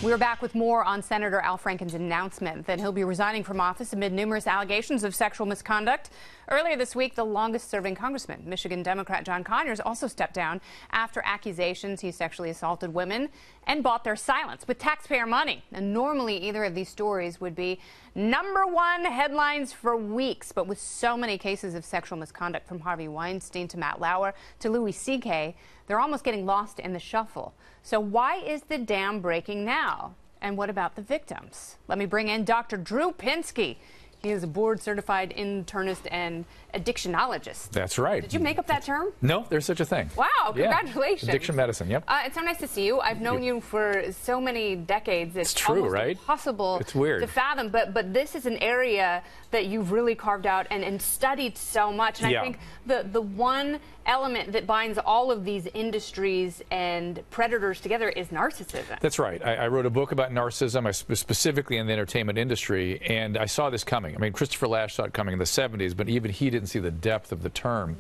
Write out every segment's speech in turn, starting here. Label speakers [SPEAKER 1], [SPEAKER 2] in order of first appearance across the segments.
[SPEAKER 1] We're back with more on Senator Al Franken's announcement that he'll be resigning from office amid numerous allegations of sexual misconduct. Earlier this week, the longest-serving congressman, Michigan Democrat John Conyers, also stepped down after accusations he sexually assaulted women and bought their silence with taxpayer money. And normally, either of these stories would be #1 headlines for weeks. But with so many cases of sexual misconduct, from Harvey Weinstein to Matt Lauer to Louis C.K., they're almost getting lost in the shuffle. So why is the dam breaking now? And what about the victims? Let me bring in Dr. Drew Pinsky. He is a board-certified internist and addictionologist.
[SPEAKER 2] That's right.
[SPEAKER 1] Did you make up that term?
[SPEAKER 2] No, there's such a thing.
[SPEAKER 1] Wow, congratulations.
[SPEAKER 2] Yeah. Addiction medicine, yep.
[SPEAKER 1] It's so nice to see you. I've known you for so many decades.
[SPEAKER 2] It's true,
[SPEAKER 1] almost
[SPEAKER 2] right?
[SPEAKER 1] Impossible
[SPEAKER 2] it's weird.
[SPEAKER 1] to fathom. But this is an area that you've really carved out and studied so much. And I think the one element that binds all of these industries and predators together is narcissism.
[SPEAKER 2] That's right. I wrote a book about narcissism, specifically in the entertainment industry, and I saw this coming. I mean, Christopher Lasch saw it coming in the 70s, but even he didn't see the depth of the term.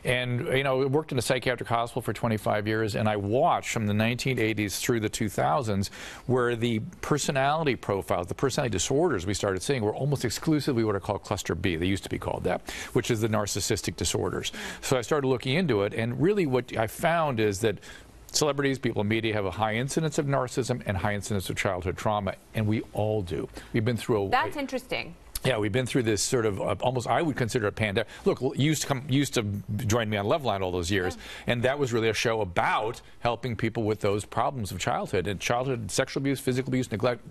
[SPEAKER 2] And, you know, I worked in a psychiatric hospital for 25 years, and I watched from the 1980s through the 2000s where the personality profiles, the personality disorders we started seeing were almost exclusively what are called cluster B. They used to be called that, which is the narcissistic disorders. So I started looking into it, and really what I found is that celebrities, people in media have a high incidence of narcissism and high incidence of childhood trauma, and we all do. We've been through a...
[SPEAKER 1] That's interesting.
[SPEAKER 2] Yeah, we've been through this sort of almost, I would consider a pandemic. Look, you used to join me on Loveline all those years, and that was really a show about helping people with those problems of childhood. And childhood sexual abuse, physical abuse, neglect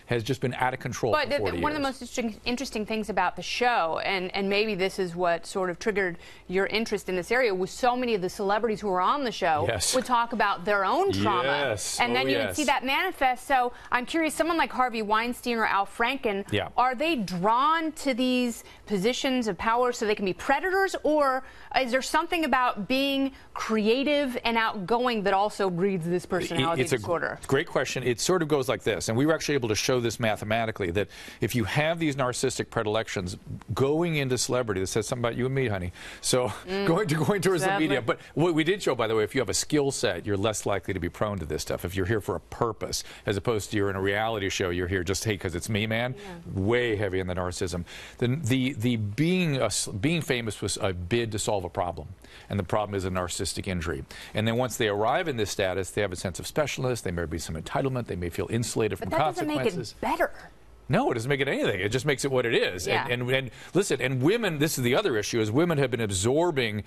[SPEAKER 2] has just been out of control for 40 years.
[SPEAKER 1] One of the most interesting things about the show, and maybe this is what sort of triggered your interest in this area, was so many of the celebrities who were on the show would talk about their own trauma. And then you would see that manifest. So I'm curious, someone like Harvey Weinstein or Al Franken, are they drawn to these positions of power so they can be predators, or is there something about being creative and outgoing that also breeds this personality disorder?
[SPEAKER 2] It's a great question. It sort of goes like this, and we were actually able to show this mathematically, that if you have these narcissistic predilections going into celebrity, that says something about you and me, honey. So going towards the media. But what we did show, by the way, if you have a skill set, you're less likely to be prone to this stuff. If you're here for a purpose, as opposed to you're in a reality show, you're here just, hey, because it's me, man. Way heavy in the narcissism. The being famous was a bid to solve a problem, and the problem is a narcissistic injury. And then once they arrive in this status, they have a sense of specialness. They may be some entitlement. They may feel insulated from consequences.
[SPEAKER 1] But that doesn't make it better.
[SPEAKER 2] No, it doesn't make it anything. It just makes it what it is. And listen, and women, this is the other issue, is women have been absorbing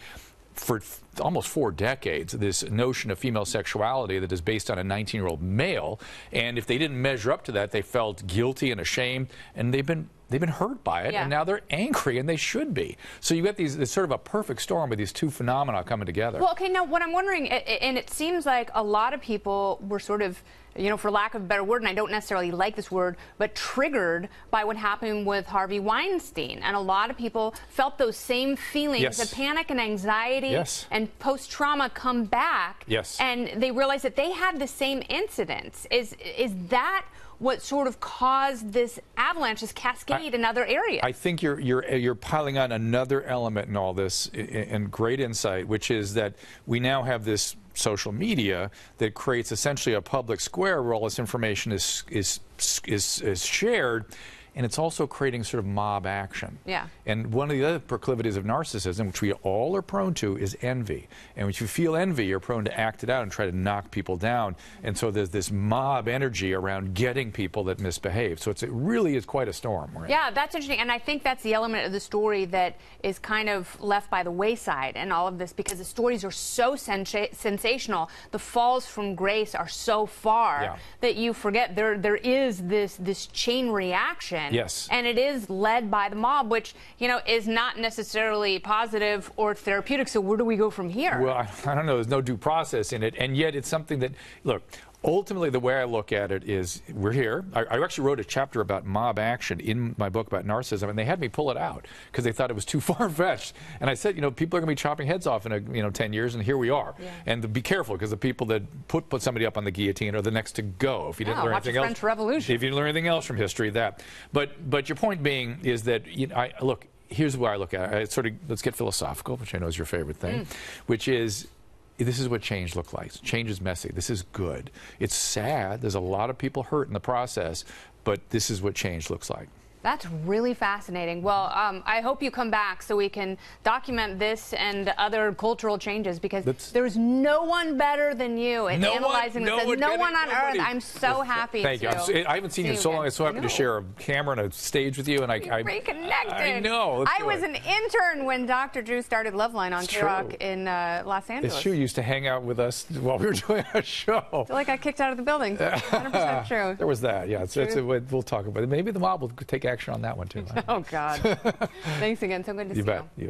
[SPEAKER 2] for almost 4 decades this notion of female sexuality that is based on a 19-year-old male, and if they didn't measure up to that, they felt guilty and ashamed, and they've been hurt by it, and now they're angry, and they should be. So you get this sort of a perfect storm with these two phenomena coming together.
[SPEAKER 1] Well, okay, now what I'm wondering, and it seems like a lot of people were sort of, you know, for lack of a better word, and I don't necessarily like this word, but triggered by what happened with Harvey Weinstein. And a lot of people felt those same feelings of panic and anxiety and post-trauma come back. And they realized that they had the same incidents. Is that what sort of caused this avalanche, this cascade in other areas?
[SPEAKER 2] I think you're piling on another element in all this, and great insight, which is that we now have this social media that creates essentially a public square where all this information is shared. And it's also creating sort of mob action. And one of the other proclivities of narcissism, which we all are prone to, is envy. And when you feel envy, you're prone to act it out and try to knock people down. And so there's this mob energy around getting people that misbehave. So it really is quite a storm. Right?
[SPEAKER 1] Yeah, that's interesting. And I think that's the element of the story that is kind of left by the wayside in all of this, because the stories are so sensational. The falls from grace are so far that you forget there is this chain reaction. And it is led by the mob, which, you know, is not necessarily positive or therapeutic. So where do we go from here?
[SPEAKER 2] Well, I don't know. There's no due process in it. And yet it's something that, look, ultimately, the way I look at it is we're here. I actually wrote a chapter about mob action in my book about narcissism, and they had me pull it out because they thought it was too far-fetched. And I said, you know, people are going to be chopping heads off in 10 years, and here we are. And be careful, because the people that put somebody up on the guillotine are the next to go. If you didn't learn anything else,
[SPEAKER 1] French Revolution.
[SPEAKER 2] If you didn't learn anything else from history, that. But your point being is that look. Here's where I look at it. Let's get philosophical, which I know is your favorite thing, which is this is what change looks like. Change is messy. This is good. It's sad. There's a lot of people hurt in the process, but this is what change looks like.
[SPEAKER 1] That's really fascinating. Well, I hope you come back so we can document this and other cultural changes, because there's no one better than you in analyzing this. No one on earth. I'm so happy.
[SPEAKER 2] Thank you. I haven't seen you in so long. I'm so happy to share a camera and a stage with you. And I
[SPEAKER 1] reconnected.
[SPEAKER 2] I know.
[SPEAKER 1] I was an intern when Dr. Drew started Loveline on K-Rock in Los Angeles.
[SPEAKER 2] It's true. You used to hang out with us while we were doing our show.
[SPEAKER 1] I feel like I kicked out of the building. 100% true.
[SPEAKER 2] There was that. Yeah. We'll talk about it. Maybe the mob will take action on that one too.
[SPEAKER 1] Oh, God. Thanks again. So good to see you.
[SPEAKER 2] You bet.